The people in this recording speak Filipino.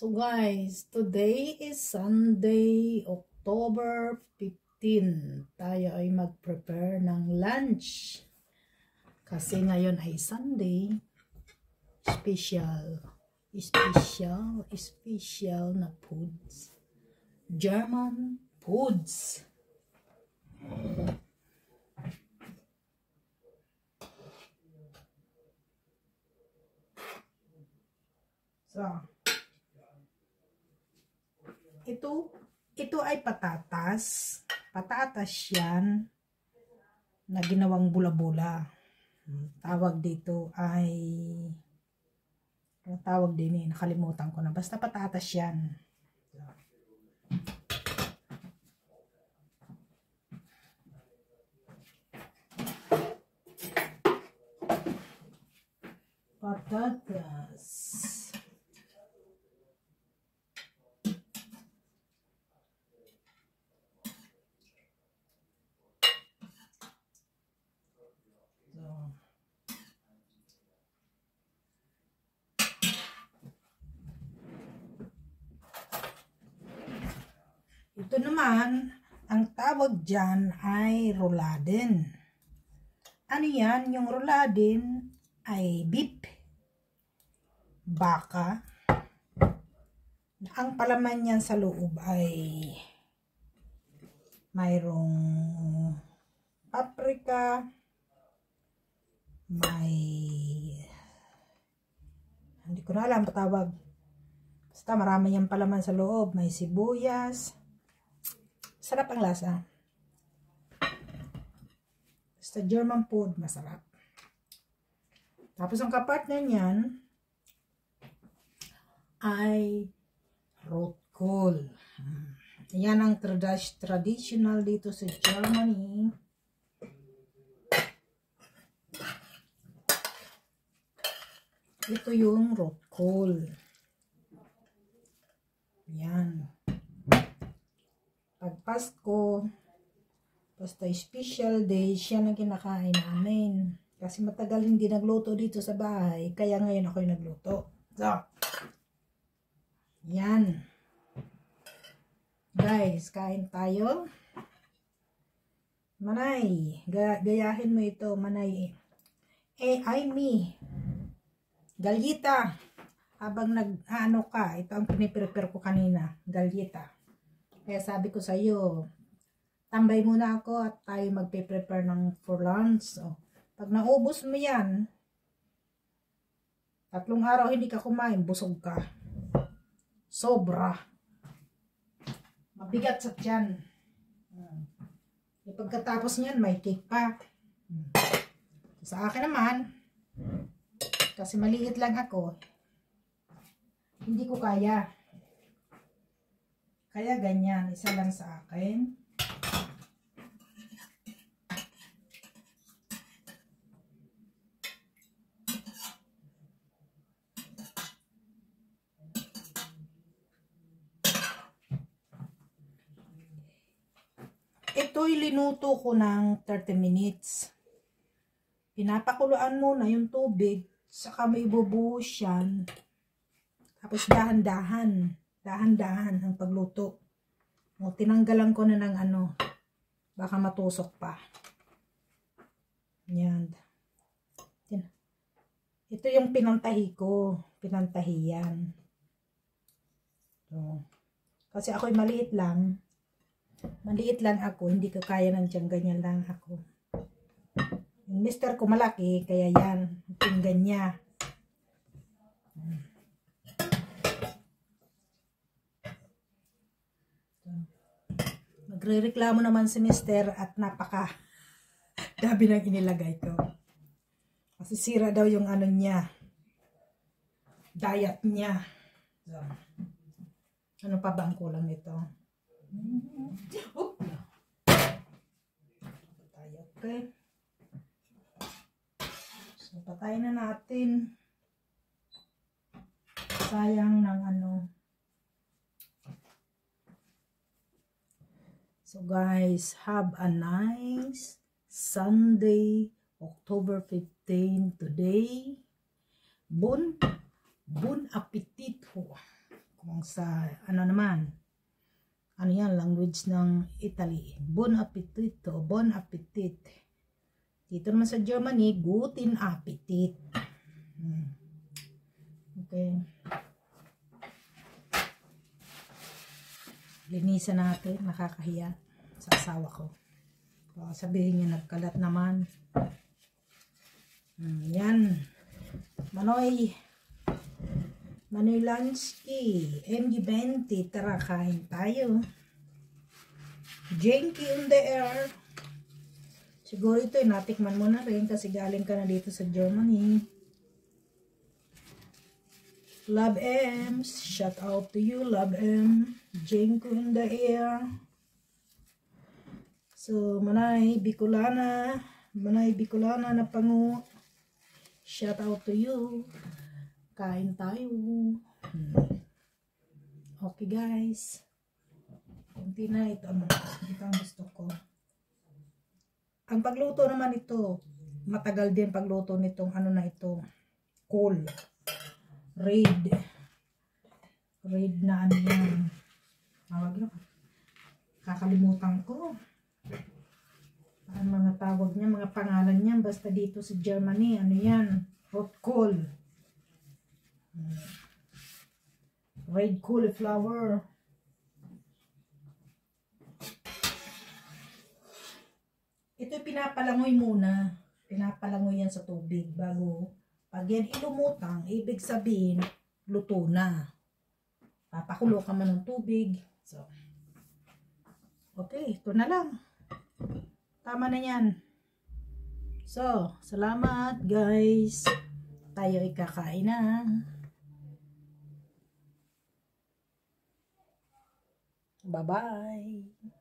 So guys, today is Sunday, October 15. Tayo ay mag-prepare ng lunch. Kasi ngayon ay Sunday. Special na foods. German foods. So, ito ay patatas. Patatas yan na ginawang bula-bula. Tawag dito ay, tawag din nakalimutan ko na. Basta patatas yan. Patatas. Ito naman, ang tawag dyan ay rouladen. Ano yan? Yung rouladen ay beef, baka. Ang palaman niyan sa loob ay mayroong paprika, hindi ko na alam patawag. Basta marami yung palaman sa loob. May sibuyas. Sarap ang lasa. Basta German food, masarap. Tapos ang kapartner niyan ay rotkohl. Yan ang traditional dito sa Germany. Ito yung rotkohl. Yan. Pag Pasko, basta special day, siya na kinakain namin. Kasi matagal hindi nagluto dito sa bahay, kaya ngayon ako yung nagluto. So, yan. Guys, kain tayo. Manay, gayahin mo ito, Manay. Ay me. Galyita. Habang nag-ano ka, ito ang piniprepare ko kanina. Galyita. Kaya sabi ko sa iyo, tambay muna ako at tayo magpe-prepare ng for lunch. So, pag naubos mo yan, 3 araw hindi ka kumain, busog ka. Sobra. Mabigat sa tiyan. Pagkatapos niyan, may cake pa. Sa akin naman, kasi maliit lang ako, hindi ko kaya. Kaya ganyan, isa lang sa akin. Ito'y linuto ko ng 30 minutes. Pinapakuluan muna yung tubig, saka may bubuhos yan. Tapos dahan-dahan ang pagluto. O, tinanggalan ko na ng ano, baka matusok pa. Yan. Ito yung pinantahi ko. Pinantahi yan. So, kasi ako'y maliit lang. Maliit lang ako. Hindi ko kaya ng tiyan. Ganyan lang ako. Yung mister ko malaki. Kaya yan. Pinggan niya. Nagre-reklamo naman si mister at napaka dami nang inilagay ko. Kasi sira daw yung ano niya. Diet niya. So, ano pa ba ang kulang nito? Patay, okay. So, patayin na natin. Sayang ng ano. So guys, have a nice Sunday, October 15 today. Bon appetit ho. Kung sa, ano naman, ano yan, language ng Italy. Bon appetito, bon appetit. Dito naman sa Germany, guten Appetit. Okay. Linisan natin, nakakahiya sa asawa ko. Sabihin niya, nagkalat naman. Yan. Manoy Lansky, MG20, tara kain tayo. Jenky in the air. Siguro ito, natikman mo na rin kasi galing ka na dito sa Germany. Love M's, shout out to you, Love M. Jenky in the air. So, Manay Bicolana na pangu. Shout out to you. Kain tayo. Okay guys. Kunti na ito ang gusto ko. Ang pagluto naman ito, matagal din pagluto nitong ano na ito. Cool. Raid na ano yan. Tawag na. Kakalimutan ko. Ang mga tawag niya, mga pangalan niya, basta dito sa Germany, ano yan? Hot coal. Red cauliflower. Ito pinapalangoy muna. Pinapalangoy yan sa tubig bago pag yan ilumutang, ibig sabihin luto na. Papakulo ka man ng tubig. So, okay, ito na lang. Tama na yan. So, salamat guys. Tayo ay kakain na. Bye-bye.